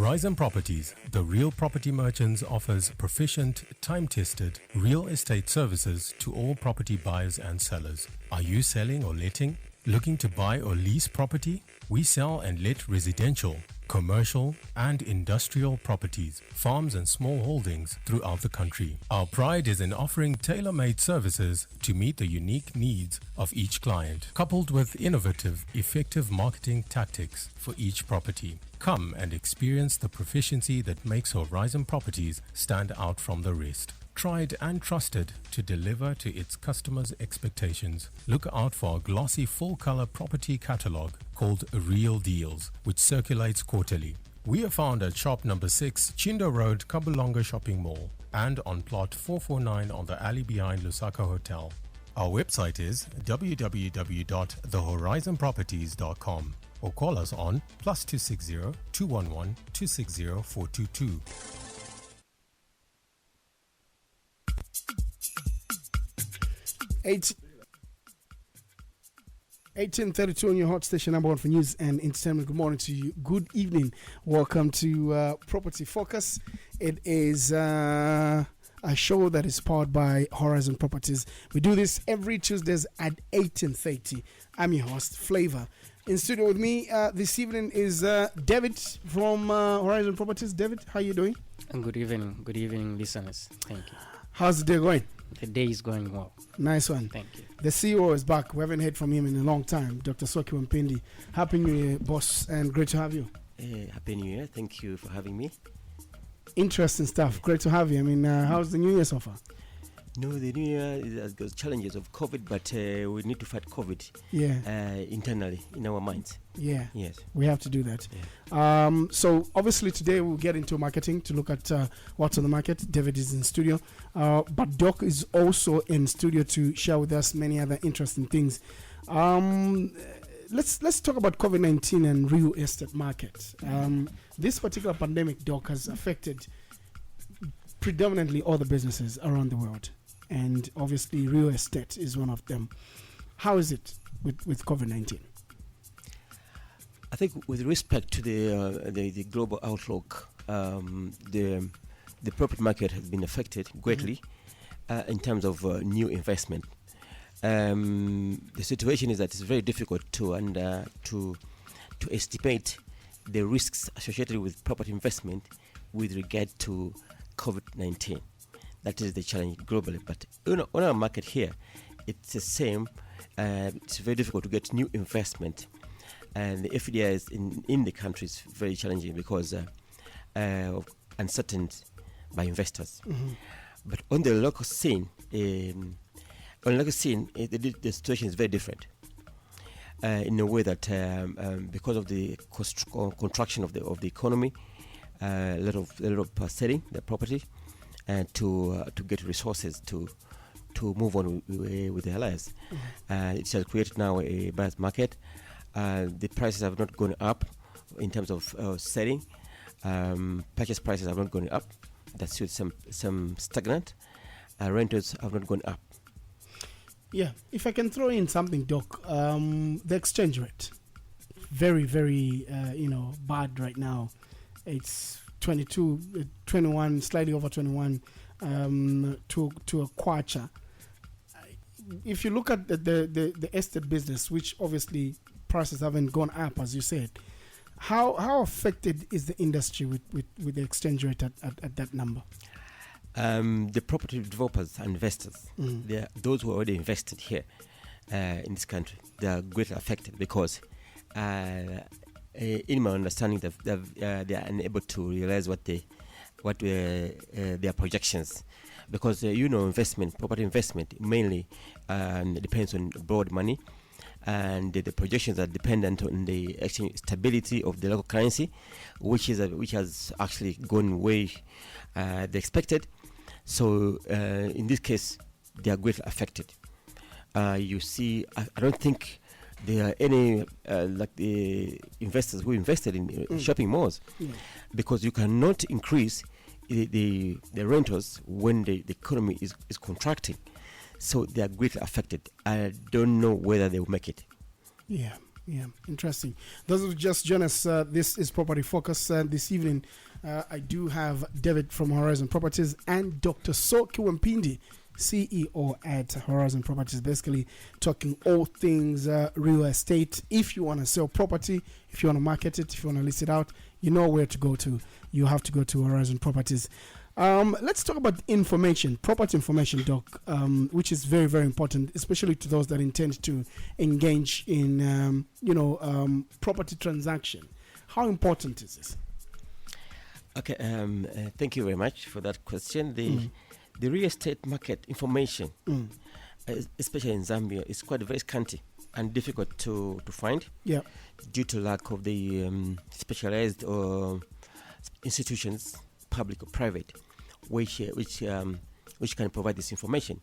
Horizon Properties, the real property merchants, offers proficient, time-tested real estate services to all property buyers and sellers. Are you selling or letting? Looking to buy or lease property? We sell and let residential, commercial and industrial properties, farms and small holdings throughout the country. Our pride is in offering tailor-made services to meet the unique needs of each client, coupled with innovative, effective marketing tactics for each property. Come and experience the proficiency that makes Horizon Properties stand out from the rest. Tried and trusted to deliver to its customers' expectations. Look out for our glossy full-color property catalog called Real Deals, which circulates quarterly. We are found at shop number 6, Chindo Road, Kabulonga Shopping Mall, and on plot 449 on the alley behind Lusaka Hotel. Our website is www.thehorizonproperties.com or call us on +260 211 260 422. 1832 on your hot station, number one for news and entertainment. Good morning to you. Good evening. Welcome to Property Focus. It is a show that is powered by Horizon Properties. We do this every Tuesdays at 18:30. I'm your host, Flavor. In studio with me this evening is David from Horizon Properties. David, how are you doing? Good evening, listeners. Thank you. How's the day going? The day is going well. Nice one. Thank you. The CEO is back. We haven't heard from him in a long time. Dr. Soki Wampindi. Happy New Year, boss, and great to have you. Happy New Year. Thank you for having me. Interesting stuff. Great to have you. I mean, how's the New Year so far? No, the New Year has got challenges of COVID, but we need to fight COVID internally in our minds. Yeah. Yes. We have to do that. Yeah. So obviously today we'll get into marketing to look at what's on the market. David is in studio. But Doc is also in studio to share with us many other interesting things. Let's talk about COVID-19 and real estate market. This particular pandemic, Doc, has affected predominantly all the businesses around the world. And obviously real estate is one of them. How is it with COVID-19? I think with respect to the global outlook, the property market has been affected greatly in terms of new investment. The situation is that it's very difficult to estimate the risks associated with property investment with regard to COVID-19. That is the challenge globally. But on our market here, it's the same. It's very difficult to get new investment. And the FDIs in the country is very challenging because of uncertainty by investors. Mm-hmm. But on the local scene, the situation is very different. In a way that because of the contraction of the economy, a lot of selling the property and to get resources to move on with their lives. Mm-hmm. It has created now a buyer's market. The prices have not gone up in terms of selling. Purchase prices have not gone up. That's some stagnant. Rentals have not gone up. Yeah, if I can throw in something, Doc, the exchange rate, very, very, bad right now. It's 22, 21, slightly over 21 to a kwacha. If you look at the estate business, which obviously prices haven't gone up, as you said, how affected is the industry with the exchange rate at that number? The property developers and investors, those who already invested here in this country, they are greatly affected because in my understanding they are unable to realize what their projections, because property investment mainly depends on borrowed money, and the projections are dependent on the exchange stability of the local currency, which has actually gone way the expected. So in this case, they are greatly affected. You see, I don't think there are any like the investors who invested in shopping malls, because you cannot increase the rentals when the economy is contracting. So they are greatly affected. I don't know whether they will make it. Yeah. Yeah, interesting. Those who just join us, this is Property Focus. This evening, I do have David from Horizon Properties and Dr. So Kiwampindi, CEO at Horizon Properties, basically talking all things real estate. If you want to sell property, if you want to market it, if you want to list it out, you know where to go to. You have to go to Horizon Properties. Let's talk about information, property information, Doc, which is very, very important, especially to those that intend to engage in, property transaction. How important is this? Okay, thank you very much for that question. The real estate market information, especially in Zambia, is quite very scanty and difficult to find due to lack of the specialized institutions, public or private, which can provide this information.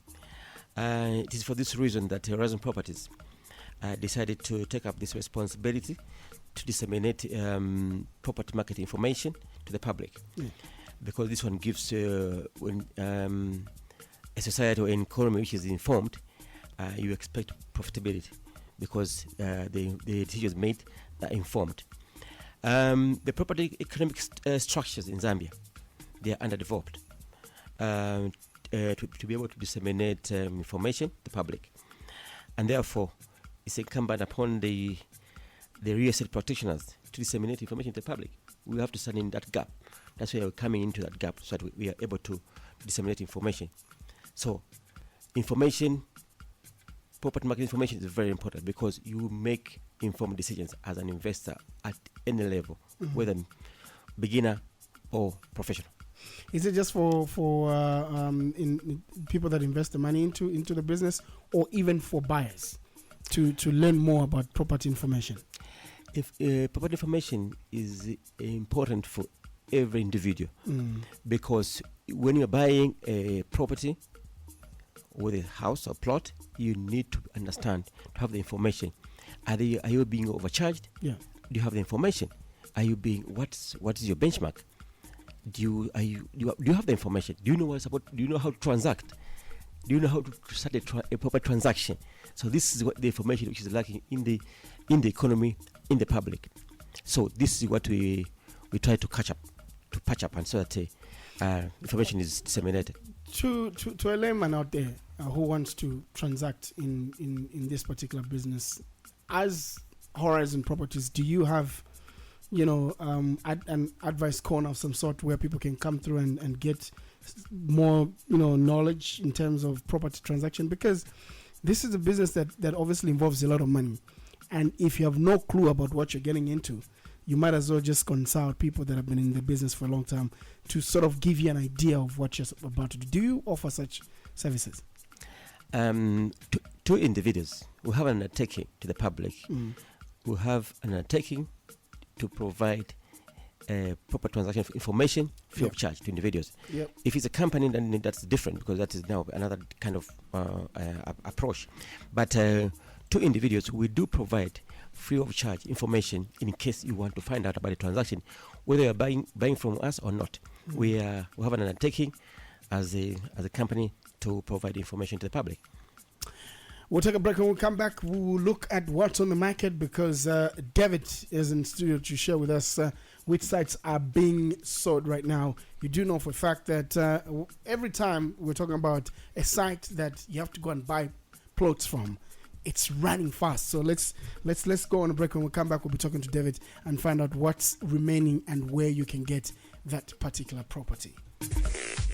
It is for this reason that Horizon Properties decided to take up this responsibility to disseminate property market information to the public, because this one gives a society or an economy which is informed, you expect profitability because the decisions made are informed. The property economic structures in Zambia, they are underdeveloped to be able to disseminate information to the public, and therefore it's incumbent upon the real estate practitioners to disseminate information to the public. We have to stand in that gap. That's why we're coming into that gap, so that we are able to disseminate information. So information, property market information is very important, because you make informed decisions as an investor at any level, whether beginner or professional. Is it just for in people that invest the money into the business, or even for buyers to learn more about property information? If property information is important for every individual, because when you're buying a property, with a house or plot, you need to understand, to have the information. Are you being overcharged? Yeah. Do you have the information? Are you being what is your benchmark? Do you have the information? Do you know what's about? Do you know how to transact? Do you know how to start a proper transaction? So this is what the information which is lacking in the economy, in the public. So this is what we try to patch up, and so that information is disseminated. To a layman out there who wants to transact in this particular business, as Horizon Properties, do you have an advice corner of some sort where people can come through and get more knowledge in terms of property transaction? Because this is a business that obviously involves a lot of money, and if you have no clue about what you're getting into, you might as well just consult people that have been in the business for a long time to sort of give you an idea of what you're about to do. Do you offer such services? To individuals who have an undertaking to the public, who have an undertaking to provide proper transaction information free of charge to individuals. Yep. If it's a company, then that's different, because that is now another kind of approach. But to individuals, we do provide free of charge information in case you want to find out about the transaction, whether you're buying from us or not. We have an undertaking as a company to provide information to the public. We'll take a break, and we'll come back. We'll look at what's on the market, because David is in studio to share with us which sites are being sold right now. You do know for a fact that every time we're talking about a site that you have to go and buy plots from, it's running fast. So let's go on a break. When we come back, we'll be talking to David and find out what's remaining and where you can get that particular property.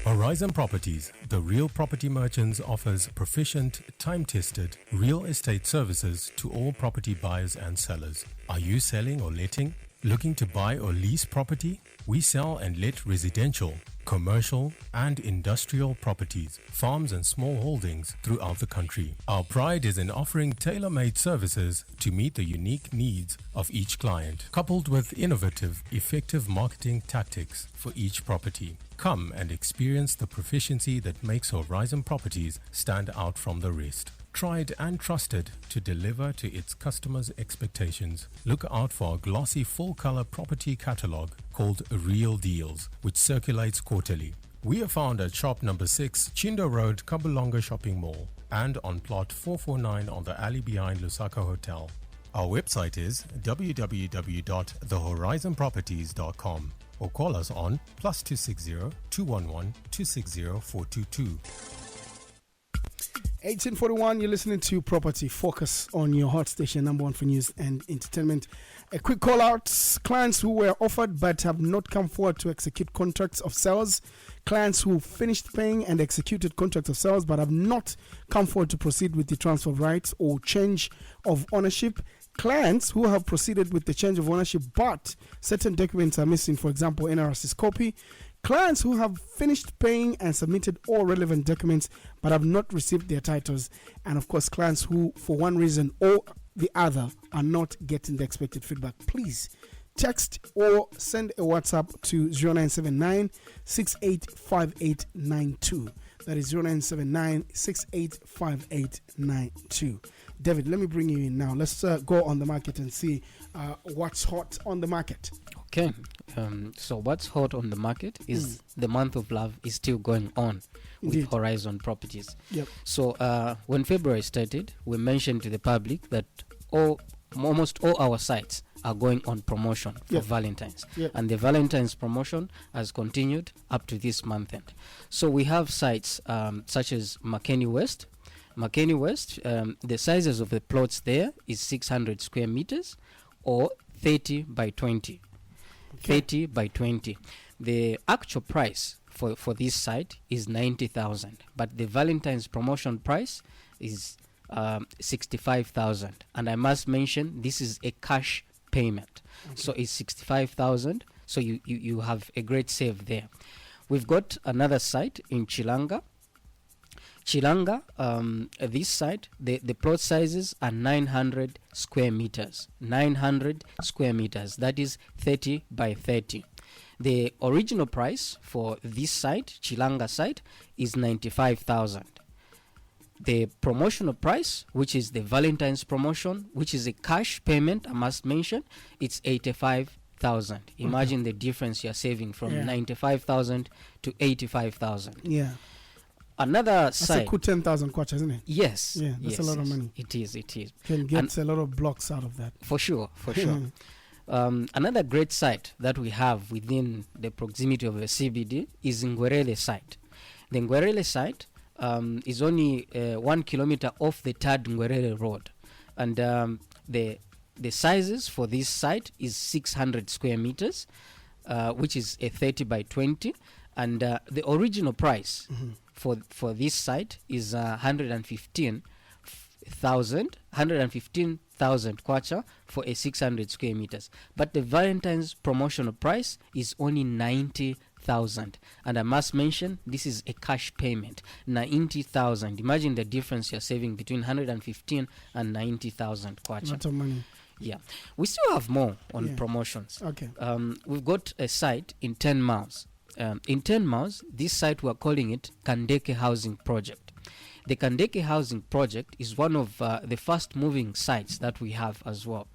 Horizon Properties, the real property merchants, offers proficient, time-tested real estate services to all property buyers and sellers. Are you selling or letting? Looking to buy or lease property? We sell and let residential, commercial and industrial properties, farms and small holdings throughout the country. Our pride is in offering tailor-made services to meet the unique needs of each client, coupled with innovative, effective marketing tactics for each property. Come and experience the proficiency that makes Horizon Properties stand out from the rest. Tried and trusted to deliver to its customers' expectations. Look out for our glossy full-color property catalog called Real Deals, which circulates quarterly. We are found at shop number 6, Chindo Road, Kabulonga Shopping Mall, and on plot 449 on the alley behind Lusaka Hotel. Our website is www.thehorizonproperties.com or call us on +260 211 260 422. 1841, you're listening to Property Focus on your hot station, number one for news and entertainment. A quick call out: clients who were offered but have not come forward to execute contracts of sales, clients who finished paying and executed contracts of sales but have not come forward to proceed with the transfer of rights or change of ownership, clients who have proceeded with the change of ownership but certain documents are missing, for example, NRS's copy, clients who have finished paying and submitted all relevant documents but have not received their titles, and of course clients who for one reason or the other are not getting the expected feedback. Please text or send a WhatsApp to 0979 685892. That is 0979 685892. David, let me bring you in now. Let's go on the market and see what's hot on the market. Okay. So what's hot on the market is the month of love is still going on with Indeed. Horizon Properties. Yep. So when February started, we mentioned to the public that almost all our sites are going on promotion for Yep. Valentine's. Yep. And the Valentine's promotion has continued up to this month end. So we have sites such as McKinney West. McKinney West, the sizes of the plots there is 600 square meters or 30 by 20. 30 by 20. The actual price for this site is 90,000, but the Valentine's promotion price is 65,000. And I must mention this is a cash payment. Okay. So it's 65,000. So you have a great save there. We've got another site in Chilanga. This site, the plot sizes are 900 square meters. 900 square meters. That is 30 by 30. The original price for this site, Chilanga site, is 95,000. The promotional price, which is the Valentine's promotion, which is a cash payment, I must mention, it's 85,000. Imagine the difference you're saving from 95,000 to 85,000. Yeah. Another That's site. a good 10,000 kwacha, isn't it? Yes. Yeah, that's a lot of money. It is. Can get a lot of blocks out of that. For sure. Another great site that we have within the proximity of the CBD is Ngwerele site. The Ngwerele site is only 1 kilometer off the third Ngwerele road. And the sizes for this site is 600 square meters, which is a 30 by 20. And the original price for this site is 115,000 kwacha for a 600 square meters. But the Valentine's promotional price is only 90,000. And I must mention, this is a cash payment, 90,000. Imagine the difference you're saving between 115 and 90,000 kwacha. Lot of money. Yeah. We still have more on promotions. Okay. We've got a site in 10 miles. In 10 miles, this site we're calling it Kandeke Housing Project. The Kandeke Housing Project is one of the fast moving sites that we have as well.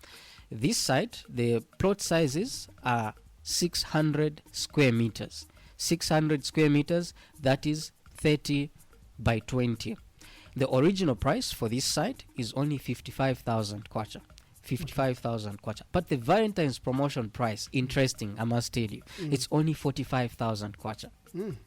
This site, the plot sizes are 600 square meters. 600 square meters, that is 30 by 20. The original price for this site is only 55,000 kwacha. 55,000 kwacha. But the Valentine's promotion price, interesting, I must tell you, it's only 45,000 kwacha.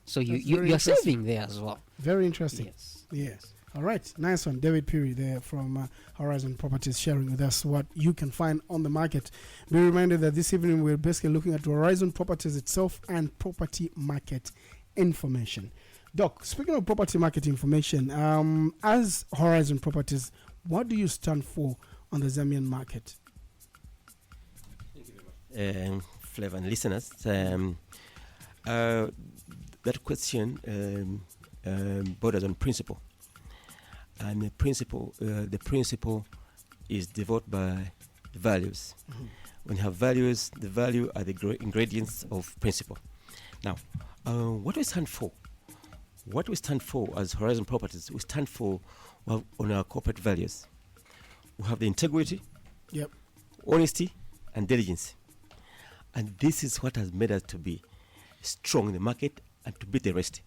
So you're saving there as well. Very interesting. Yes. All right. Nice one. David Peary there from Horizon Properties sharing with us what you can find on the market. Be reminded that this evening we're basically looking at Horizon Properties itself and property market information. Doc, speaking of property market information, as Horizon Properties, what do you stand for on the Zambian market? Flavor and listeners, that question borders on principle, and the principle is developed by values. When you have values, the value are the ingredients of principle. Now, what we stand for as Horizon Properties, we stand for on our corporate values. We have the integrity, honesty, and diligence. And this is what has made us to be strong in the market and to beat the rest.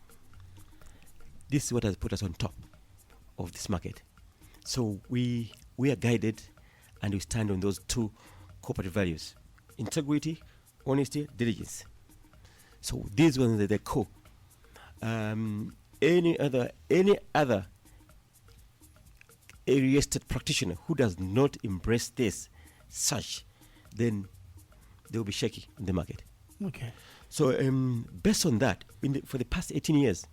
This is what has put us on top of this market. So we are guided and we stand on those two corporate values: integrity, honesty, diligence. So these ones are the core. Any other real estate practitioner who does not embrace this, then they will be shaky in the market. Okay. So based on that, for the past 18 years,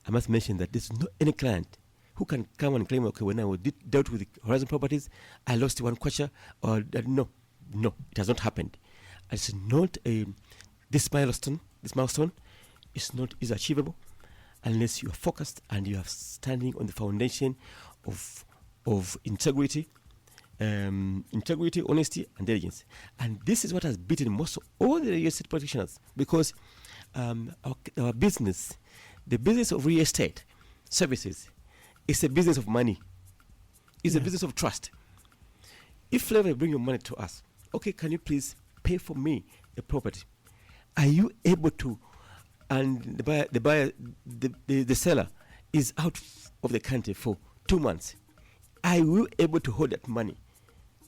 I must mention that there's not any client who can come and claim, okay, when I dealt with Horizon Properties, I lost one kwacha, or no, it has not happened. It's not this milestone is achievable unless you are focused and you are standing on the foundation of integrity, honesty, and diligence. And this is what has beaten most of all the real estate practitioners, because our business, the business of real estate services, is a business of money. It's a business of trust. If Flavor bring your money to us, okay, can you please pay for me a property? Are you able to? And the seller is out of the country for 2 months. Are you able to hold that money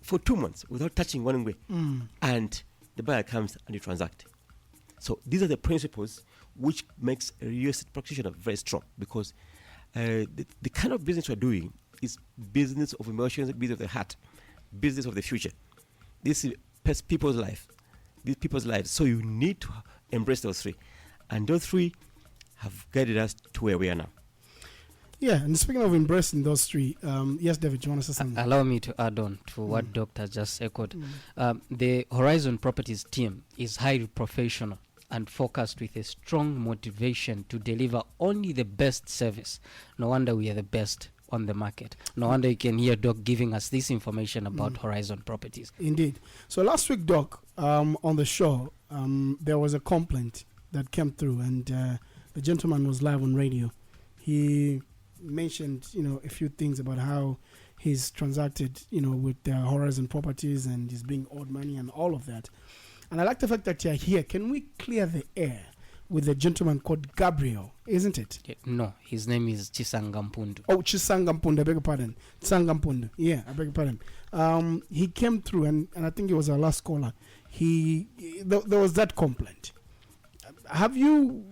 for 2 months without touching one way? And the buyer comes and you transact. So these are the principles which makes a real estate practitioner very strong, because the kind of business we're doing is business of emotions, business of the heart, business of the future. This is people's life, these people's lives. So you need to embrace those three. And those three have guided us to where we are now. Yeah, and speaking of embracing those three, yes, David, do you want to say something? Allow me to add on to what Doctor just echoed. The Horizon Properties team is highly professional and focused with a strong motivation to deliver only the best service. No wonder we are the best on the market. No wonder you can hear Doc giving us this information about Horizon Properties. Indeed. So last week, Doc, on the show, there was a complaint that came through, and the gentleman was live on radio. He mentioned, a few things about how he's transacted, with Horizon Properties, and he's being owed money and all of that. And I like the fact that you're here. Can we clear the air with a gentleman called Gabriel, isn't it? No, his name is Chisanga Mpundu. Oh, Chisanga Mpundu, I beg your pardon. Chisanga Mpundu, yeah, I beg your pardon. He came through, and I think he was our last caller. There was that complaint. Have you,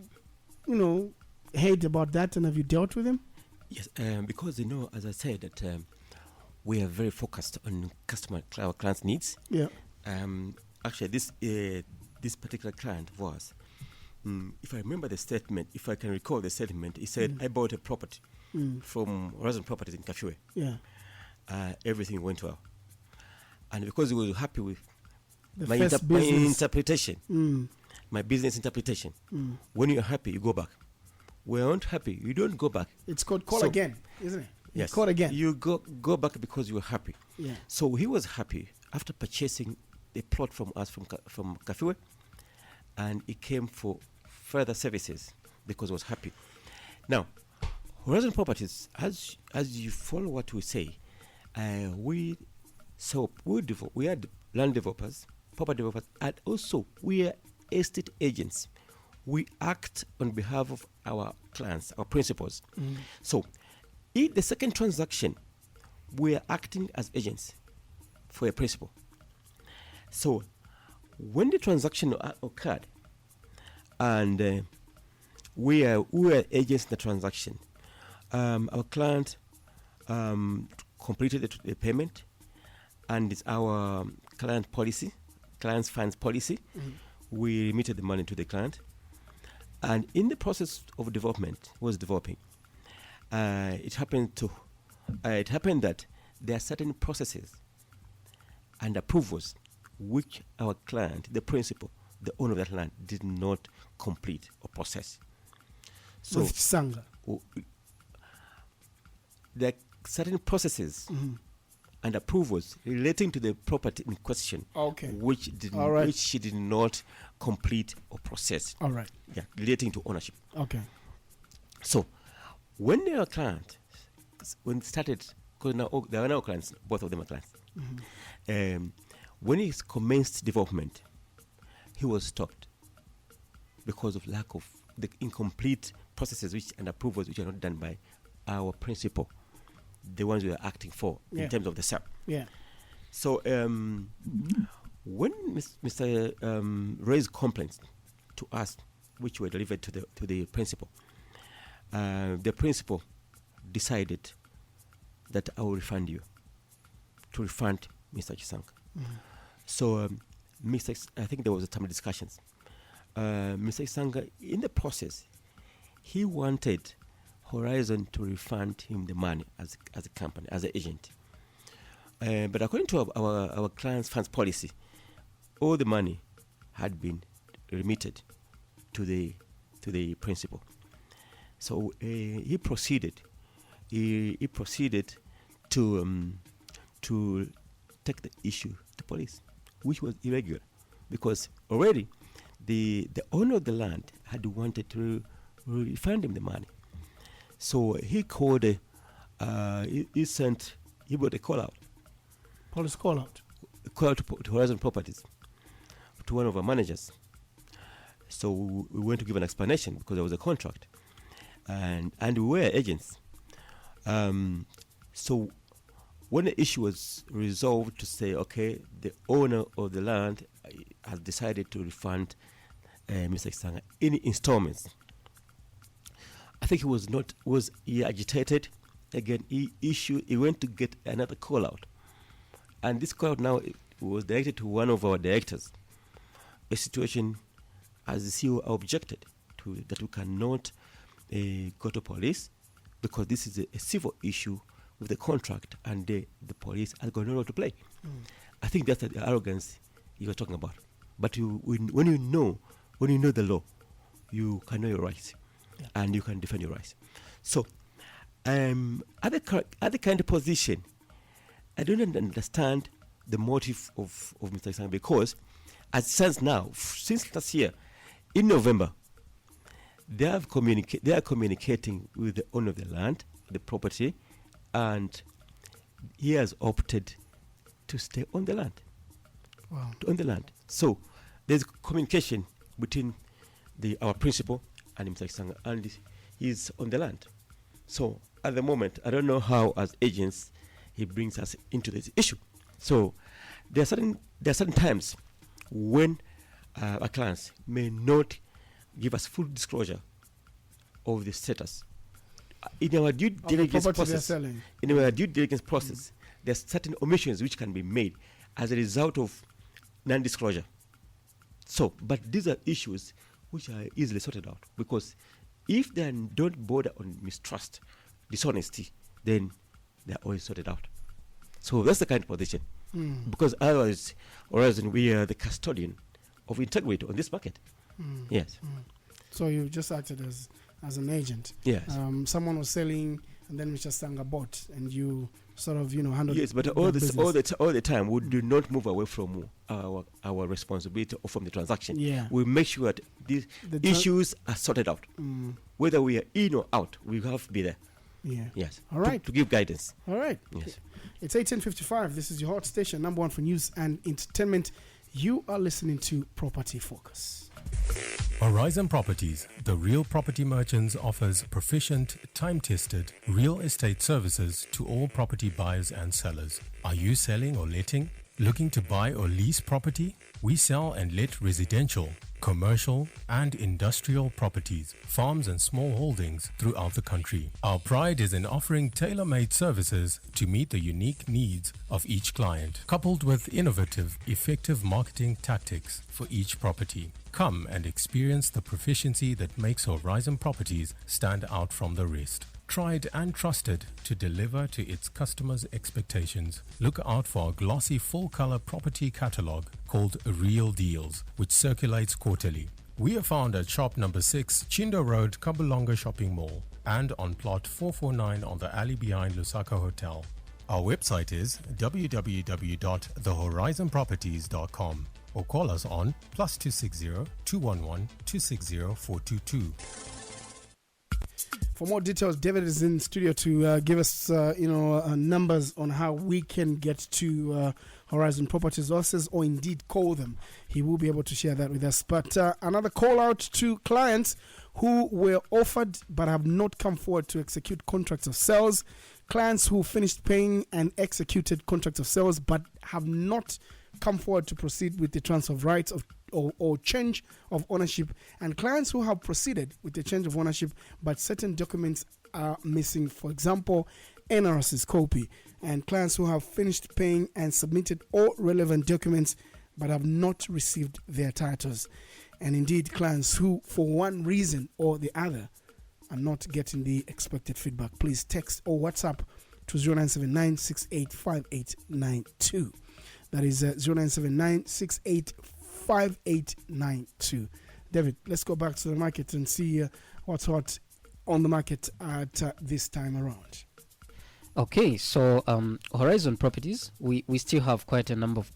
heard about that, and have you dealt with him? Yes, because, as I said, that we are very focused on our clients' needs. Yeah. Actually, this particular client was, if I remember the statement, if I can recall the statement, he said, I bought a property from Horizon Properties in Kafue. Yeah. Everything went well. And because he was happy with my interpretation, my business interpretation, when you're happy, you go back. When you're not happy, you don't go back. It's called call again, isn't it? Yes. Call again. You go back because you were happy. Yeah. So he was happy after purchasing a plot from us from Kafue, and he came for further services because he was happy. Now, Horizon Properties, as you follow what we say, we are land developers, property developers, and also we are estate agents. We act on behalf of our clients, our principals. So, in the second transaction, we are acting as agents for a principal. So, when the transaction occurred, and we are agents in the transaction, our client completed the payment, and it's our client's funds policy. We remitted the money to the client, and in the process of development, it happened that there are certain processes and approvals which our client, the principal, the owner of that land, did not complete or process. So with Sanga. There are certain processes and approvals relating to the property in question, which she did not complete or process. All right. Yeah, relating to ownership. Okay. So, when their client, when it started, because now they are now clients, both of them are clients. When he commenced development, he was stopped because of lack of the incomplete processes and approvals which are not done by our principal, the ones we are acting for in terms of the SAP. Yeah. So when Mr. raised complaints to us, which were delivered to the principal, the principal decided that I will refund you, to refund Mr. Chisanga. So I think there was a time of discussions. Mr. Chisanga, in the process, he wanted Horizon to refund him the money as a company, as an agent. But according to our client's funds policy, all the money had been remitted to the principal. So he proceeded to take the issue to police, which was irregular, because already the owner of the land had wanted to refund him the money. So he called, he brought a call out. Police call out. A call out to Horizon Properties, to one of our managers. So we went to give an explanation because there was a contract, and we were agents. So when the issue was resolved to say, okay, the owner of the land has decided to refund Mr. Chisanga any installments, I think he agitated. Again, he went to get another call out. And this call out now was directed to one of our directors. A situation, as the CEO objected to, that we cannot go to police because this is a civil issue with the contract, and the police are going to know to play. I think that's the arrogance you were talking about. But when you know the law, you can know your rights, and you can defend your rights. So, at the kind of position, I don't understand the motive of Mr. Chisanga, because as it stands now, since last year, in November, they are communicating with the owner of the land, the property, and he has opted to stay on the land. Wow. To own the land. So there's communication between our principal and Mr. Chisanga, and he's on the land. So at the moment, I don't know how, as agents, he brings us into this issue. So there are certain times when our clients may not give us full disclosure of the status. In our due diligence process, there are certain omissions which can be made as a result of non-disclosure. So, but these are issues which are easily sorted out, because if they don't border on mistrust, dishonesty, then they're always sorted out. So that's the kind of position. Because otherwise, we are the custodian of integrity on this market. Yes. So you just acted as an agent. Yes. Someone was selling, and then Mr. Chisanga bought, and you sort of handled. Yes, but all the time we do not move away from our responsibility or from the transaction. Yeah. We make sure that these issues are sorted out. Whether we are in or out, we have to be there. Yeah. Yes. All right. To give guidance. All right. Yes. It's 18:55. This is your hot station, number one for news and entertainment. You are listening to Property Focus. Horizon Properties, the real property merchants, offers proficient, time-tested real estate services to all property buyers and sellers. Are you selling or letting? Looking to buy or lease property? We sell and let residential, commercial and industrial properties, farms and small holdings throughout the country. Our pride is in offering tailor-made services to meet the unique needs of each client, coupled with innovative, effective marketing tactics for each property. Come and experience the proficiency that makes Horizon Properties stand out from the rest. Tried and trusted to deliver to its customers' expectations. Look out for our glossy full-color property catalog called Real Deals, which circulates quarterly. We are found at shop number 6, Chindo Road, Kabulonga Shopping Mall, and on plot 449 on the alley behind Lusaka Hotel. Our website is www.thehorizonproperties.com, or call us on +260 211 260 422. For more details, David is in studio to give us, numbers on how we can get to Horizon Properties offices, or indeed call them. He will be able to share that with us. But another call out to clients who were offered but have not come forward to execute contracts of sales. Clients who finished paying and executed contracts of sales but have not come forward to proceed with the transfer of rights or change of ownership, and clients who have proceeded with the change of ownership but certain documents are missing, for example, NRS's copy, and clients who have finished paying and submitted all relevant documents but have not received their titles, and indeed clients who, for one reason or the other, are not getting the expected feedback. Please text or WhatsApp to 0979 685892. That is 0979 685892. David, let's go back to the market and see what's hot on the market at this time around. Okay, so Horizon Properties, we still have quite a number of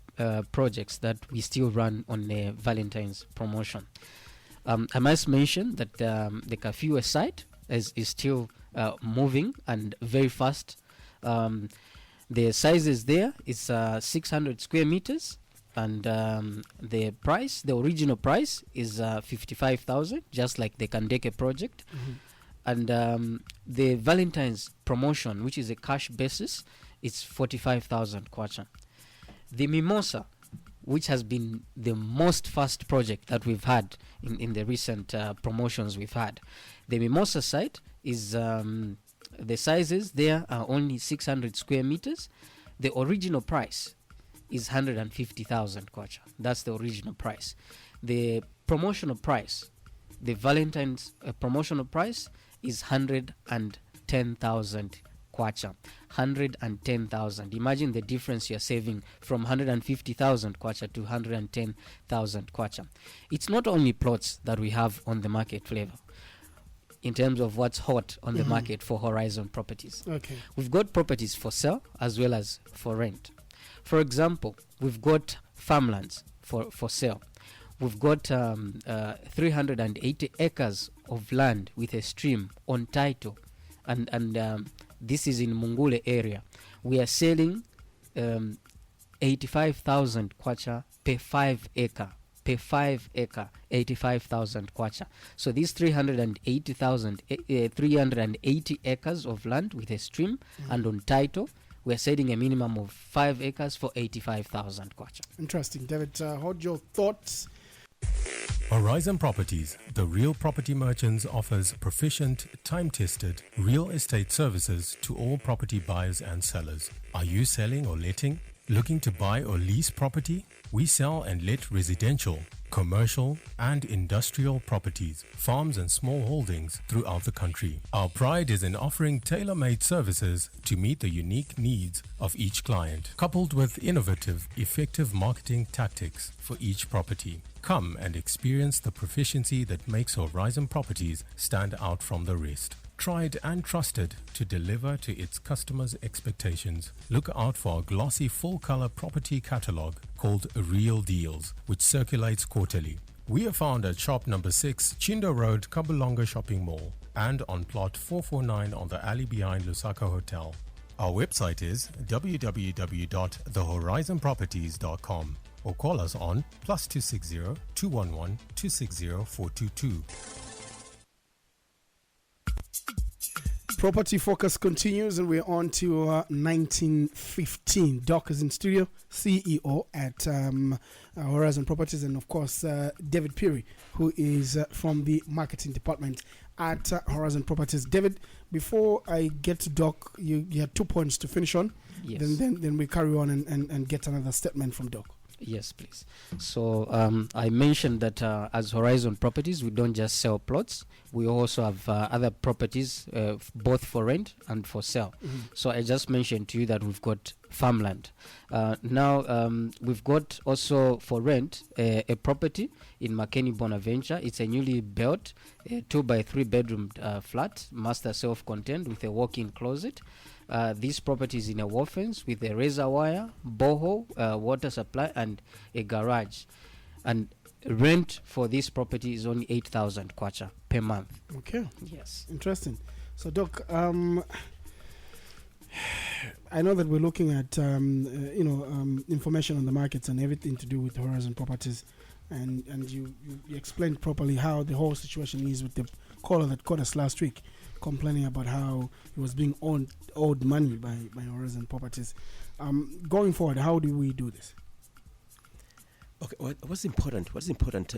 projects that we still run on the Valentine's promotion. I must mention that the Kafue site is still moving and very fast. The sizes there is 600 square meters, and the original price is 55,000, just like the Kandeke project. And the Valentine's promotion, which is a cash basis, it's 45,000 kwacha. The Mimosa, which has been the most fast project that we've had in the recent promotions we've had. The Mimosa site is, the sizes there are only 600 square meters. The original price is 150,000 kwacha. That's the original price. The promotional price, the Valentine's promotional price is 110,000 kwacha. 110,000. Imagine the difference you're saving from 150,000 kwacha to 110,000 kwacha. It's not only plots that we have on the market, Flavor, in terms of what's hot on the market for Horizon Properties. Okay. We've got properties for sale as well as for rent. For example, we've got farmlands for sale. We've got 380 acres of land with a stream on title, and this is in Mungule area. We are selling 85,000 kwacha per 5 acre. Per 5 acre, 85,000 kwacha. So these 380 acres of land with a stream and on title, we're selling a minimum of 5 acres for 85,000 kwacha. Interesting. David, hold your thoughts. Horizon Properties, the real property merchants, offers proficient, time-tested real estate services to all property buyers and sellers. Are you selling or letting? Looking to buy or lease property? We sell and let residential, commercial and industrial properties, farms and small holdings throughout the country. Our pride is in offering tailor-made services to meet the unique needs of each client, coupled with innovative, effective marketing tactics for each property. Come and experience the proficiency that makes Horizon Properties stand out from the rest. Tried and trusted to deliver to its customers' expectations. Look out for our glossy full-color property catalog called Real Deals, which circulates quarterly. We are found at shop number 6, Chindo Road, Kabulonga Shopping Mall, and on plot 449 on the alley behind Lusaka Hotel. Our website is www.thehorizonproperties.com or call us on +260 211 260 422. Property Focus continues, and we're on to 1915. Doc is in studio, CEO at Horizon Properties, and of course David Peary, who is from the marketing department at Horizon Properties. David, before I get to Doc, you had 2 points to finish on. Yes. Then we carry on and get another statement from Doc. Yes, please. So I mentioned that as Horizon Properties, we don't just sell plots. We also have other properties, both for rent and for sale. So I just mentioned to you that we've got farmland. Now we've got also for rent a property in Makeni Bonaventure. It's a newly built 2-by-3 bedroom flat, master self-contained with a walk-in closet. This property is in a Wolfens with a razor wire, borehole, water supply, and a garage. And rent for this property is only 8,000 kwacha per month. Okay. Yes. Interesting. So, Doc, I know that we're looking at information on the markets and everything to do with Horizon Properties, and you explained properly how the whole situation is with the caller that called us last week. complaining about how he was being owed money by Horizon Properties. Going forward, how do we do this? Okay, what's important? What's important?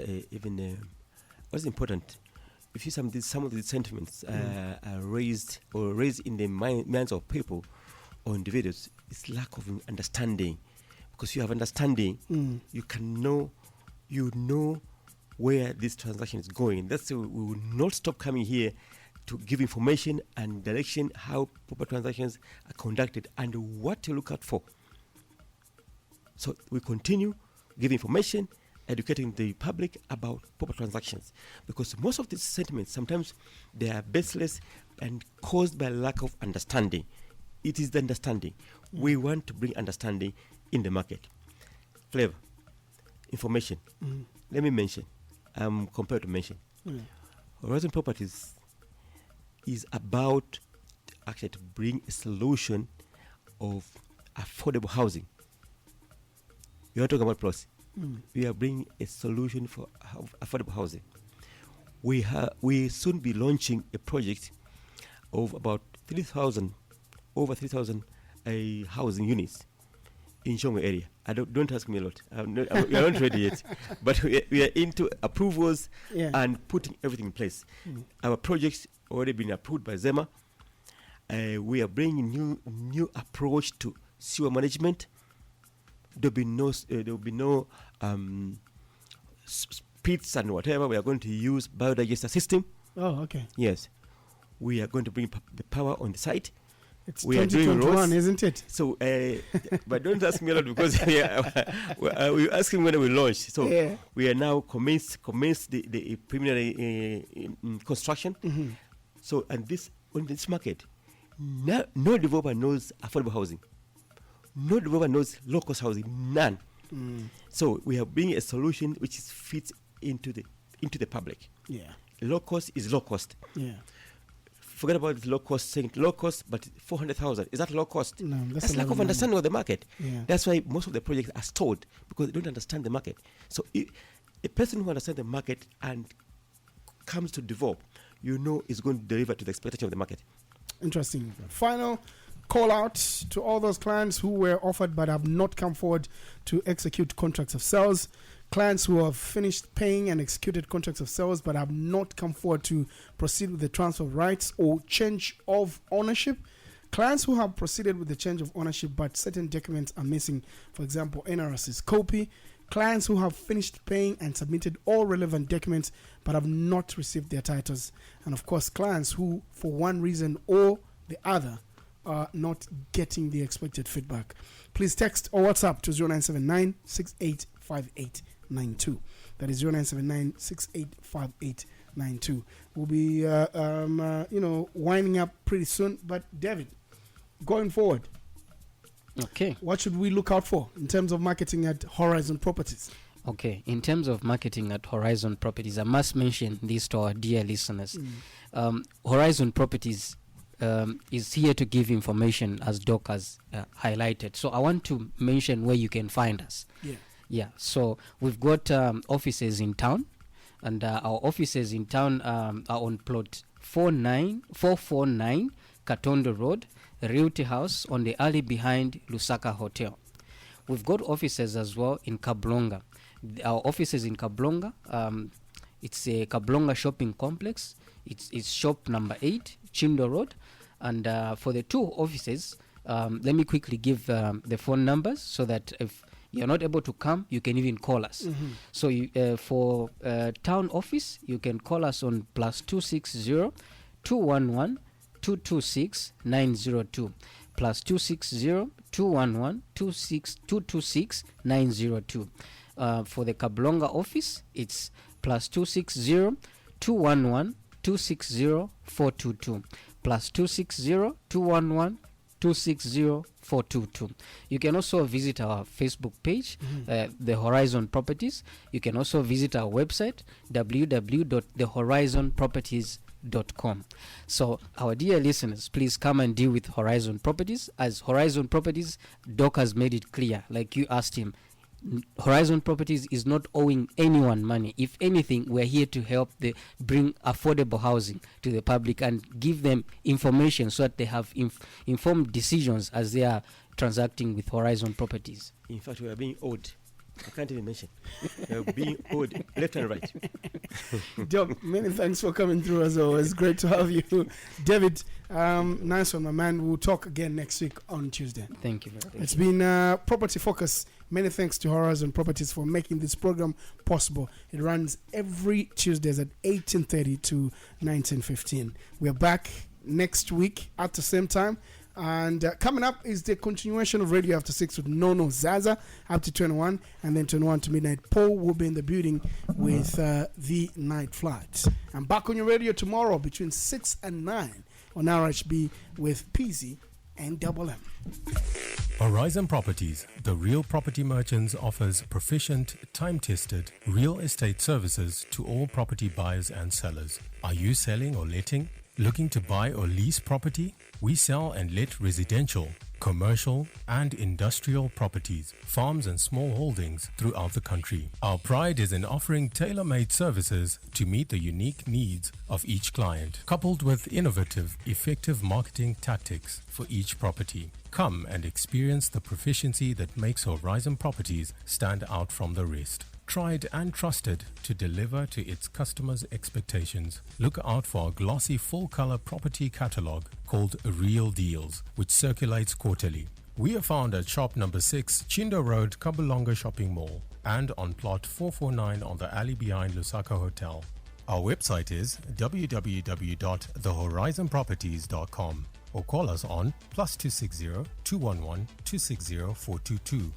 What's important? If you some of these sentiments are raised in the minds of people or individuals, it's lack of understanding. Because you have understanding, you can know where this transaction is going. That's why we will not stop coming here to give information and direction how proper transactions are conducted and what to look out for. So we continue giving information, educating the public about proper transactions, because most of these sentiments sometimes they are baseless and caused by lack of understanding. It is the understanding. We want to bring understanding in the market. Flavor, information. Let me mention, compared to mention, Horizon Properties is about actually to bring a solution of affordable housing. We are talking about plus. We are bringing a solution for affordable housing. We soon be launching a project of about 3,000 housing units in Shongwe area. Don't ask me a lot. We are not ready yet, but we are into approvals and putting everything in place. Our projects already been approved by ZEMA. We are bringing new approach to sewer management. There will be no pits and whatever. We are going to use biodigester system. Oh, okay. Yes, we are going to bring the power on the site. It's we are doing 2021, roads, isn't it? So, but don't ask me a lot because we're asking when we launch. So we are now commence the preliminary construction. So, and on this market, no developer knows affordable housing. No developer knows low-cost housing. None. So we are bringing a solution which fits into the public. Yeah. Low cost is low cost. Yeah. Forget about low cost, saying low cost, but 400,000. Is that low cost? No, that's lack of understanding of the market. Yeah. That's why most of the projects are stalled, because they don't understand the market. So a person who understands the market and comes to develop, is going to deliver to the expectation of the market. Interesting. Final call out to all those clients who were offered but have not come forward to execute contracts of sales. Clients who have finished paying and executed contracts of sales but have not come forward to proceed with the transfer of rights or change of ownership. Clients who have proceeded with the change of ownership but certain documents are missing, for example, NRS's copy. Clients who have finished paying and submitted all relevant documents but have not received their titles. And of course, clients who, for one reason or the other, are not getting the expected feedback. Please text or WhatsApp to 0979 685892. That is 0979 685892. We'll be, winding up pretty soon. But David, going forward, Okay. what should we look out for in terms of marketing at Horizon Properties? Okay. In terms of marketing at Horizon Properties, I must mention this to our dear listeners. Horizon Properties is here to give information, as Doc has highlighted. So I want to mention where you can find us. Yeah. So we've got offices in town, and our offices in town are on plot 449 Katondo Road, Realty House, on the alley behind Lusaka Hotel. We've got offices as well in Kablonga. Our offices in Kablonga, it's a Kablonga shopping complex. It's shop number 8, Chindo Road. And for the two offices, let me quickly give the phone numbers so that if you're not able to come, you can even call us. So for town office, you can call us on +260 211 226 902, +260 211 226 902. For the Kablonga office, it's +260 211 260 422, +260 211 260 422. You can also visit our Facebook page, The Horizon Properties. You can also visit our website, www.thehorizonproperties.com. So our dear listeners, please come and deal with Horizon Properties. As Horizon Properties, Doc has made it clear, like you asked him, Horizon Properties is not owing anyone money. If anything, we're here to help bring affordable housing to the public and give them information so that they have informed decisions as they are transacting with Horizon Properties. In fact, we are being owed. I can't even mention. We are being owed left and right. Doc, many thanks for coming through as always. Great to have you. David, nice one, my man. We'll talk again next week on Tuesday. Thank you very much. It's been Property Focus. Many thanks to Horizon Properties for making this program possible. It runs every Tuesdays at 18:30 to 19:15. We're back next week at the same time. And coming up is the continuation of Radio After 6 with Nono Zaza up to 21, and then 21 to midnight. Paul will be in the building with the night flights. I'm back on your radio tomorrow between 6 and 9 on RHB with PZ and Double M. Horizon Properties, the real property merchants, offers proficient, time-tested real estate services to all property buyers and sellers. Are you selling or letting? Looking to buy or lease property? We sell and let residential, commercial and industrial properties, farms and small holdings throughout the country. Our pride is in offering tailor-made services to meet the unique needs of each client, coupled with innovative, effective marketing tactics for each property. Come and experience the proficiency that makes Horizon Properties stand out from the rest. Tried and trusted to deliver to its customers' expectations. Look out for our glossy full-color property catalog called Real Deals, which circulates quarterly. We are found at shop number 6, Chindo Road, Kabulonga Shopping Mall, and on plot 449 on the alley behind Lusaka Hotel. Our website is www.thehorizonproperties.com or call us on +260 211 260 422.